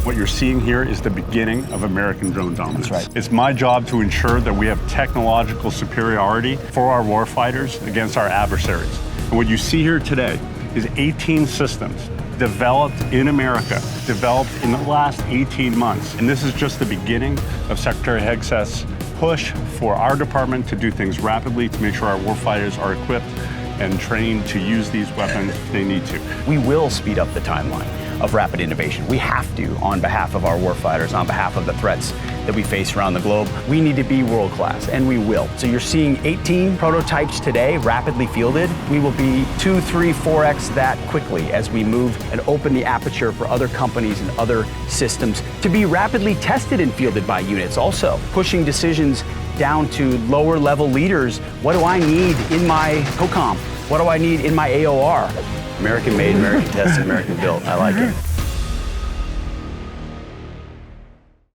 What you're seeing here is the beginning of American drone dominance. That's right. It's my job to ensure that we have technological superiority for our warfighters against our adversaries. And what you see here today is 18 systems developed in America, developed in the last 18 months. And this is just the beginning of Secretary Hegseth's push for our department to do things rapidly, to make sure our warfighters are equipped and trained to use these weapons if they need to. We will speed up the timeline of rapid innovation. We have to, on behalf of our warfighters, on behalf of the threats that we face around the globe. We need to be world class, and we will. So you're seeing 18 prototypes today, rapidly fielded. We will be 2, 3, 4x that quickly as we move and open the aperture for other companies and other systems to be rapidly tested and fielded by units. Also, pushing decisions down to lower level leaders. What do I need in my COCOM? What do I need in my AOR? American made, American tested, American built. I like it.